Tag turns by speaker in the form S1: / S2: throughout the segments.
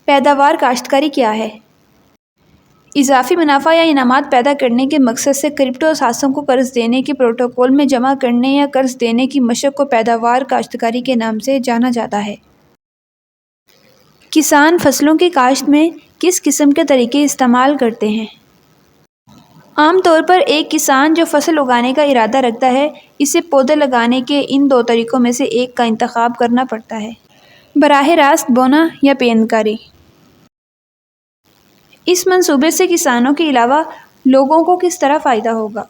S1: پیداوار کاشتکاری کیا ہے؟ اضافی منافع یا انعامات پیدا کرنے کے مقصد سے کرپٹو اثاثوں کو قرض دینے کے پروٹوکول میں جمع کرنے یا قرض دینے کی مشق کو پیداوار کاشتکاری کے نام سے جانا جاتا ہے۔ کسان فصلوں کی کاشت میں کس قسم کے طریقے استعمال کرتے ہیں؟ عام طور پر ایک کسان جو فصل اگانے کا ارادہ رکھتا ہے، اسے پودے لگانے کے ان دو طریقوں میں سے ایک کا انتخاب کرنا پڑتا ہے: براہ راست بونا یا پیندکاری۔ اس منصوبے سے کسانوں کے علاوہ لوگوں کو کس طرح فائدہ ہوگا؟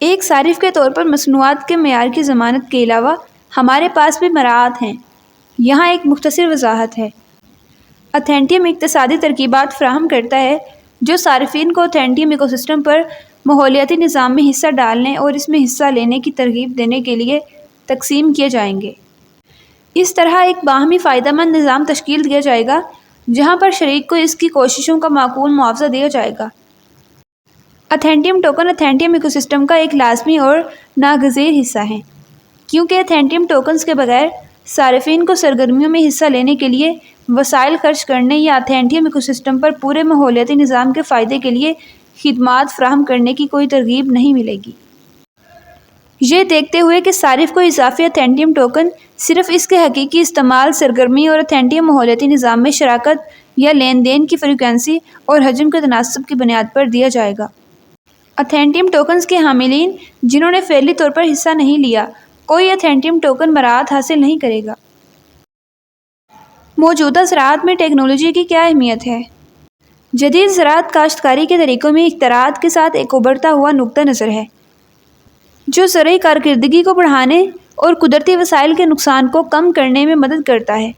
S1: ایک صارف کے طور پر مصنوعات کے معیار کی ضمانت کے علاوہ ہمارے پاس بھی مراعات ہیں۔ یہاں ایک مختصر وضاحت ہے۔ اتھینٹیم اقتصادی ترکیبات فراہم کرتا ہے جو صارفین کو اتھینٹیم ایکو سسٹم پر ماحولیاتی نظام میں حصہ ڈالنے اور اس میں حصہ لینے کی ترغیب دینے کے لیے تقسیم کیے جائیں گے۔ اس طرح ایک باہمی فائدہ مند نظام تشکیل دیا جائے گا جہاں پر شریک کو اس کی کوششوں کا معقول معاوضہ دیا جائے گا۔ اتھینٹیم ٹوکن اتھینٹیم ایکو سسٹم کا ایک لازمی اور ناگزیر حصہ ہیں، کیونکہ اتھینٹیم ٹوکنز کے بغیر صارفین کو سرگرمیوں میں حصہ لینے کے لیے وسائل خرچ کرنے یا اتھینٹیم ایکو سسٹم پر پورے ماحولیاتی نظام کے فائدے کے لیے خدمات فراہم کرنے کی کوئی ترغیب نہیں ملے گی۔ یہ دیکھتے ہوئے کہ صارف کو اضافی اتھینٹیم ٹوکن صرف اس کے حقیقی استعمال، سرگرمی اور اتھینٹیم ماحولیاتی نظام میں شراکت یا لین دین کی فریکوئنسی اور حجم کے تناسب کی بنیاد پر دیا جائے گا۔ اتھینٹیم ٹوکنز کے حاملین جنہوں نے فعلی طور پر حصہ نہیں لیا، کوئی اتھینٹیم ٹوکن مراعات حاصل نہیں کرے گا۔ موجودہ زراعت میں ٹیکنالوجی کی کیا اہمیت ہے؟ جدید زراعت کاشتکاری کے طریقوں میں اختراعات کے ساتھ ایک ابھرتا ہوا نقطہ نظر ہے جو زرعی کارکردگی کو بڑھانے اور قدرتی وسائل کے نقصان کو کم کرنے میں مدد کرتا ہے۔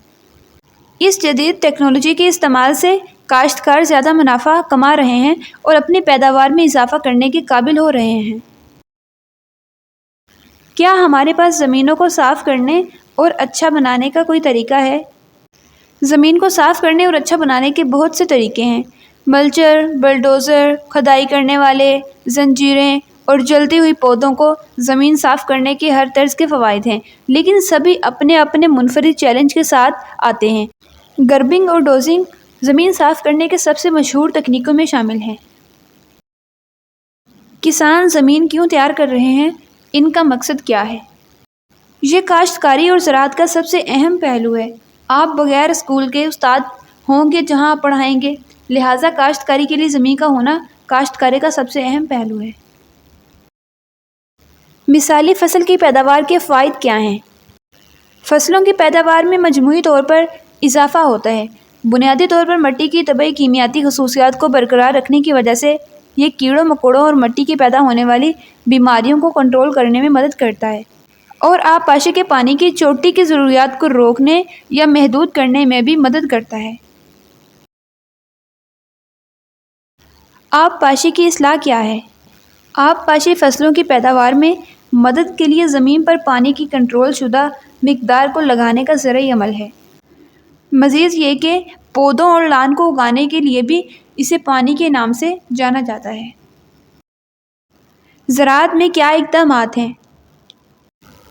S1: اس جدید ٹیکنالوجی کے استعمال سے کاشتکار زیادہ منافع کما رہے ہیں اور اپنی پیداوار میں اضافہ کرنے کے قابل ہو رہے ہیں۔ کیا ہمارے پاس زمینوں کو صاف کرنے اور اچھا بنانے کا کوئی طریقہ ہے؟ زمین کو صاف کرنے اور اچھا بنانے کے بہت سے طریقے ہیں۔ ملچر، بلڈوزر، کھدائی کرنے والے، زنجیریں اور جلتی ہوئی پودوں کو زمین صاف کرنے کے ہر طرز کے فوائد ہیں، لیکن سبھی اپنے اپنے منفرد چیلنج کے ساتھ آتے ہیں۔ گربنگ اور ڈوزنگ زمین صاف کرنے کے سب سے مشہور تکنیکوں میں شامل ہیں۔ کسان زمین کیوں تیار کر رہے ہیں؟ ان کا مقصد کیا ہے؟ یہ کاشتکاری اور زراعت کا سب سے اہم پہلو ہے۔ آپ بغیر اسکول کے استاد ہوں گے جہاں آپ پڑھائیں گے، لہٰذا کاشتکاری کے لیے زمین کا ہونا کاشتکاری کا سب سے اہم پہلو ہے۔ مثالی فصل کی پیداوار کے فوائد کیا ہیں؟ فصلوں کی پیداوار میں مجموعی طور پر اضافہ ہوتا ہے۔ بنیادی طور پر مٹی کی طبعی کیمیاتی خصوصیات کو برقرار رکھنے کی وجہ سے یہ کیڑوں مکوڑوں اور مٹی کی پیدا ہونے والی بیماریوں کو کنٹرول کرنے میں مدد کرتا ہے اور آبپاشی کے پانی کی چوٹی کی ضروریات کو روکنے یا محدود کرنے میں بھی مدد کرتا ہے۔ آبپاشی کی اصلاح کیا ہے؟ آبپاشی فصلوں کی پیداوار میں مدد کے لیے زمین پر پانی کی کنٹرول شدہ مقدار کو لگانے کا زرعی عمل ہے۔ مزید یہ کہ پودوں اور لان کو اگانے کے لیے بھی اسے پانی کے نام سے جانا جاتا ہے۔ زراعت میں کیا اقدامات ہیں؟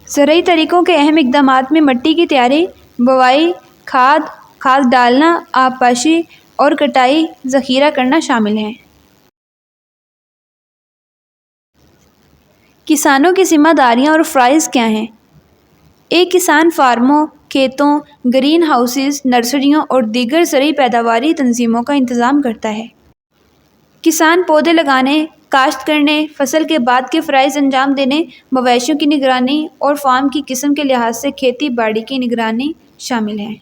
S1: زرعی طریقوں کے اہم اقدامات میں مٹی کی تیاری، بوائی، کھاد ڈالنا، آبپاشی اور کٹائی ذخیرہ کرنا شامل ہیں۔ کسانوں کی ذمہ داریاں اور فرائض کیا ہیں؟ ایک کسان فارموں، کھیتوں، گرین ہاؤسز، نرسریوں اور دیگر زرعی پیداواری تنظیموں کا انتظام کرتا ہے۔ کسان پودے لگانے، کاشت کرنے، فصل کے بعد کے فرائض انجام دینے، مویشیوں کی نگرانی اور فارم کی قسم کے لحاظ سے کھیتی باڑی کی نگرانی شامل ہیں۔